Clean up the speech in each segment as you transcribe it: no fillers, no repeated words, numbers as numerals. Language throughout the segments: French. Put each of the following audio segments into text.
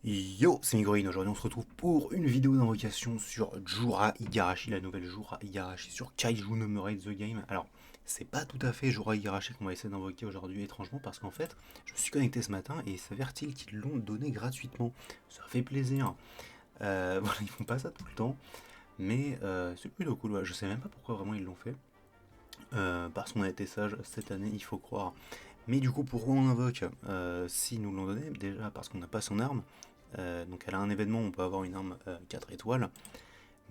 Yo, c'est Migorine, aujourd'hui on se retrouve pour une vidéo d'invocation sur Jura Igarashi, la nouvelle Jura Igarashi sur Kaiju no Murray The Game. Alors, c'est pas tout à fait Jura Igarashi qu'on va essayer d'invoquer aujourd'hui étrangement parce qu'en fait, je me suis connecté ce matin et s'avère-t-il qu'ils l'ont donné gratuitement. Ça fait plaisir. Voilà, ils font pas ça tout le temps, mais c'est plutôt cool. Ouais. Je sais même pas pourquoi vraiment ils l'ont fait. Parce qu'on a été sage cette année, il faut croire. Mais du coup, pourquoi on invoque si nous l'ont donné? Déjà parce qu'on n'a pas son arme. Donc elle a un événement, on peut avoir une arme 4 étoiles,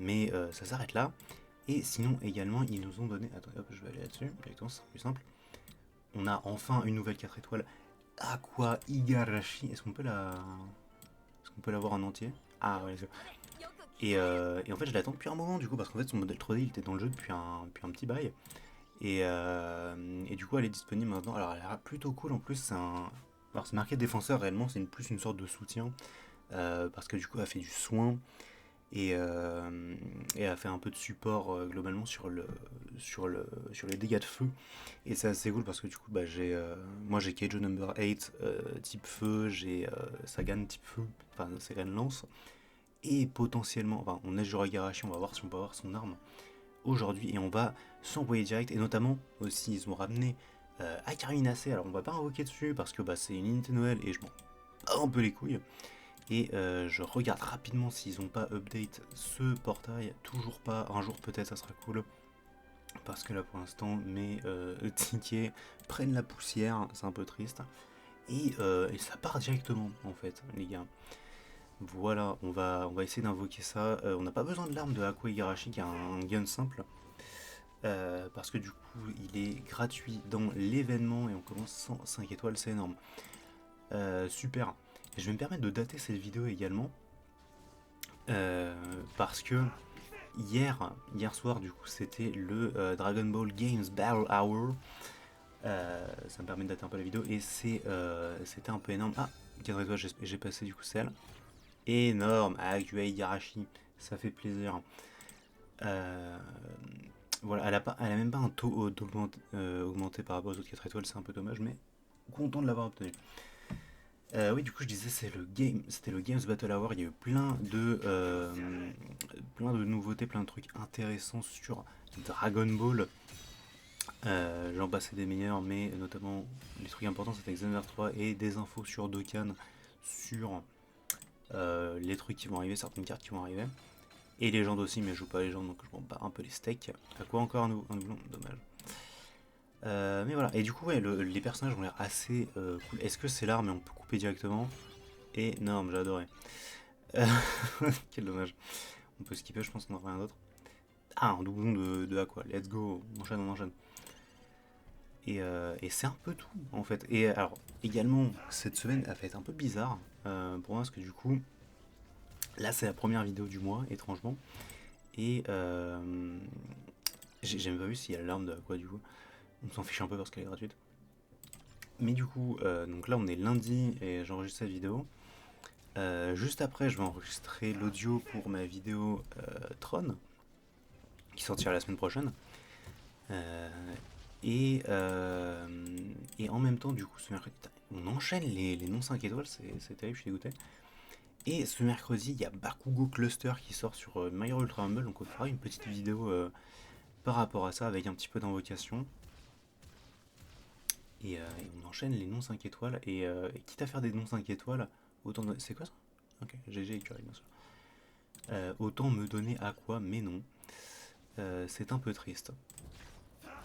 mais ça s'arrête là. Et sinon également, ils nous ont donné... Attendez, hop, je vais aller là-dessus, directement, c'est plus simple. On a enfin une nouvelle 4 étoiles. Aqua Igarashi. Est-ce qu'on peut l'avoir en entier? Ah ouais, et en fait, je l'attends depuis un moment, du coup, parce qu'en fait, son modèle 3D, il était dans le jeu depuis un petit bail. Et du coup, elle est disponible maintenant. Alors, elle a l'air plutôt cool en plus. Alors, c'est marqué défenseur, réellement, c'est plus une sorte de soutien. Parce que du coup, elle fait du soin et elle fait un peu de support globalement sur les dégâts de feu. Et c'est assez cool parce que du coup, bah, moi j'ai Keijo Number 8 type feu, j'ai Sagan type feu, enfin Sagan lance. Et potentiellement, enfin, on est Juragarashi, on va voir si on peut avoir son arme aujourd'hui et on va s'envoyer direct. Et notamment aussi, ils ont ramené Akari Inase. Alors, on va pas invoquer dessus parce que bah, c'est une unité Noël et je m'en bats un peu les couilles. Et je regarde rapidement s'ils n'ont pas update ce portail. Toujours pas, un jour peut-être ça sera cool. Parce que là pour l'instant mes tickets prennent la poussière, c'est un peu triste. Et ça part directement en fait les gars. Voilà, on va essayer d'invoquer ça. On n'a pas besoin de l'arme de Aqua Igarashi qui a un gun simple. Parce que du coup il est gratuit dans l'événement et on commence sans 5 étoiles, c'est énorme. Super. Et je vais me permettre de dater cette vidéo également. Parce que hier soir, du coup, c'était le Dragon Ball Games Battle Hour. Ça me permet de dater un peu la vidéo et c'était un peu énorme. Ah, 4 étoiles, j'ai passé du coup celle. Énorme, Akua Igarashi, ça fait plaisir. Euh, voilà, elle a même pas un taux augmenté par rapport aux autres 4 étoiles, c'est un peu dommage, mais content de l'avoir obtenu. Oui, du coup, je disais, c'était le Games Battle Hour. Il y a eu plein de nouveautés, plein de trucs intéressants sur Dragon Ball. J'en passais des meilleurs, mais notamment les trucs importants, c'était Xenoverse 3 et des infos sur Dokkan, sur les trucs qui vont arriver, certaines cartes qui vont arriver. Et Légende aussi, mais je joue pas à Légende, donc je m'en bats un peu les steaks. À quoi encore un doublon? Dommage. Mais voilà, et du coup, ouais, les personnages ont l'air assez cool. Est-ce que c'est l'arme et on peut couper directement? Énorme, j'ai adoré. Euh, Quel dommage. On peut skipper, je pense qu'on n'a rien d'autre. Ah, un doublon de Aqua. Let's go, on enchaîne. Et c'est un peu tout, en fait. Et alors, également, cette semaine a fait un peu bizarre pour moi, parce que du coup, là, c'est la première vidéo du mois, étrangement. Et j'ai même pas vu s'il y a l'alarme de Aqua, du coup. On s'en fiche un peu parce qu'elle est gratuite. Mais du coup, donc là, on est lundi et j'enregistre cette vidéo. Juste après, je vais enregistrer l'audio pour ma vidéo Tron, qui sortira la semaine prochaine. Euh, et, et en même temps, du coup, ce mercredi, on enchaîne les non 5 étoiles, c'est terrible, je suis dégoûté. Et ce mercredi, il y a Bakugo Cluster qui sort sur My Hero Ultra Rumble, donc on fera une petite vidéo par rapport à ça avec un petit peu d'invocation. Et on enchaîne les non 5 étoiles, et quitte à faire des non 5 étoiles, autant de... C'est quoi ça? Ok, GG et Curie, bien sûr. Autant me donner à quoi, mais non. C'est un peu triste.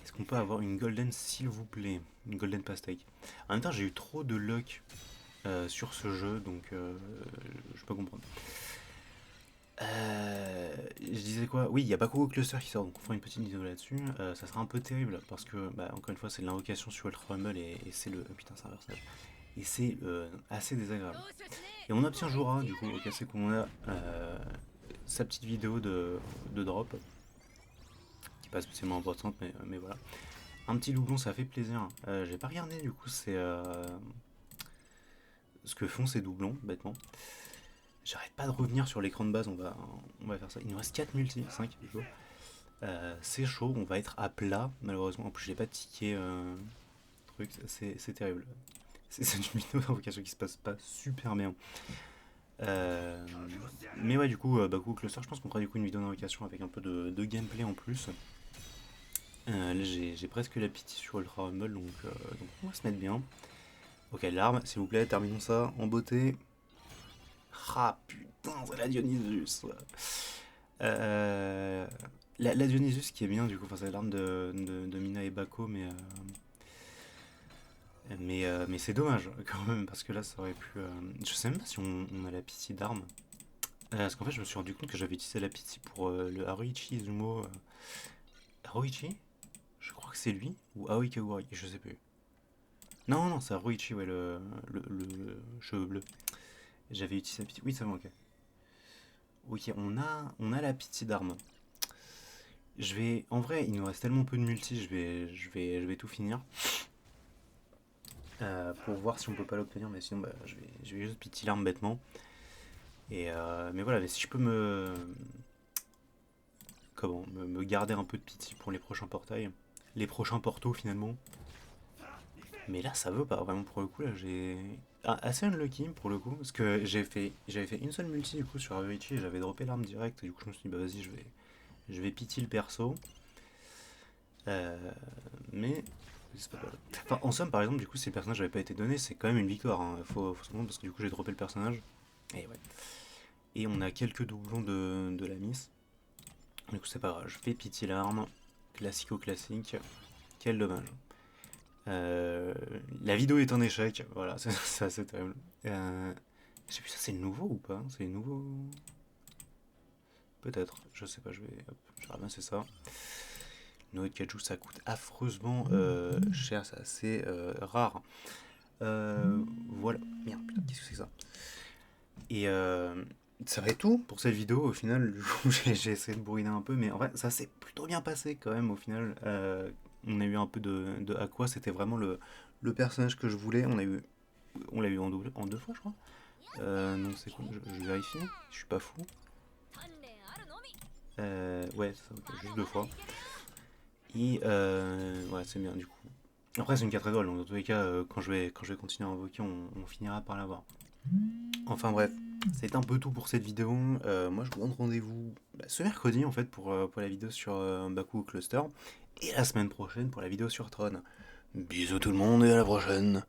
Est-ce qu'on peut avoir une golden s'il vous plaît? Une golden pastèque. En même temps, j'ai eu trop de luck sur ce jeu, donc je peux comprendre. Je disais quoi? Oui, il y a Bakugo Cluster qui sort, donc on fera une petite vidéo là-dessus. Ça sera un peu terrible parce que, bah, encore une fois, c'est de l'invocation sur Ultra Rumble et c'est le. Putain, c'est un versage. Et c'est assez désagréable. Et on obtient Jura, du coup, ok, c'est qu'on a sa petite vidéo de drop, qui est pas spécialement importante, mais voilà. Un petit doublon, ça fait plaisir. J'ai pas regardé, du coup, c'est ce que font ces doublons, bêtement. J'arrête pas de revenir sur l'écran de base, on va faire ça. Il nous reste 4 multi, 5 du coup. C'est chaud, on va être à plat, malheureusement. En plus, j'ai pas de ticket truc, c'est terrible. C'est une vidéo d'invocation qui se passe pas super bien. Euh, mais ouais, du coup, Baku Cluster, je pense qu'on fera du coup une vidéo d'invocation avec un peu de gameplay en plus. Là, j'ai presque la pitié sur Ultra Rumble, donc on va se mettre bien. Ok, l'arme, s'il vous plaît, terminons ça en beauté. Ah putain, c'est la Dionysus. Euh, la Dionysus qui est bien, du coup, enfin, c'est l'arme de Mina et Bako, mais c'est dommage quand même, parce que là, ça aurait pu. Je sais même pas si on a la pitié d'armes. Parce qu'en fait, je me suis rendu compte que j'avais utilisé la pitié pour le Haruichi Izumo. Haruichi? Je crois que c'est lui, ou Aoi Kagura, je sais plus. Non, non, c'est Haruichi, ouais, le cheveu bleu. J'avais utilisé la pitié. Oui, c'est bon, ok. Ok, on a la pitié d'armes. En vrai, il nous reste tellement peu de multi, je vais tout finir. Pour voir si on peut pas l'obtenir, mais sinon, bah, je vais juste pitié l'arme bêtement. Mais voilà, mais si je peux me garder un peu de pitié pour les prochains portails, les prochains portos finalement. Mais là, ça veut pas vraiment pour le coup. Là, j'ai assez unlucky pour le coup, parce que j'avais fait une seule multi du coup sur Haruichi et j'avais droppé l'arme direct. Et du coup, je me suis dit, bah vas-y, je vais pitié le perso. Euh, mais c'est pas grave. Enfin, en somme, par exemple, du coup, si le personnage n'avait pas été donné, c'est quand même une victoire. Hein. Faut se comprendre parce que du coup, j'ai droppé le personnage. Et ouais. Et on a quelques doublons de la miss. Du coup, c'est pas grave. Je fais pitié l'arme. Classico-classique. Quel dommage. La vidéo est un échec. Voilà, c'est assez terrible. Je sais plus, ça c'est le nouveau ou pas? C'est le nouveau. Peut-être. Je sais pas, je vais ramasser ça. Noé de Kaiju, ça coûte affreusement cher, c'est assez rare. Voilà. Merde, putain, qu'est-ce que c'est que ça? Et ça va être tout pour cette vidéo. Au final, j'ai essayé de bourriner un peu, mais en vrai, ça s'est plutôt bien passé quand même. Au final, on a eu un peu de Aqua. C'était vraiment le personnage que je voulais. On l'a eu en deux fois, je crois. Non, c'est quoi? Je vérifie. Je suis pas fou. Ouais, ça, ok, juste deux fois. Et ouais, c'est bien du coup. Après, c'est une 4 étoiles, donc dans tous les cas, quand je vais continuer à invoquer, on finira par l'avoir. Enfin bref, c'est un peu tout pour cette vidéo. Moi, je vous donne rendez-vous ce mercredi en fait pour la vidéo sur Baku Cluster et la semaine prochaine pour la vidéo sur Tron. Bisous tout le monde et à la prochaine.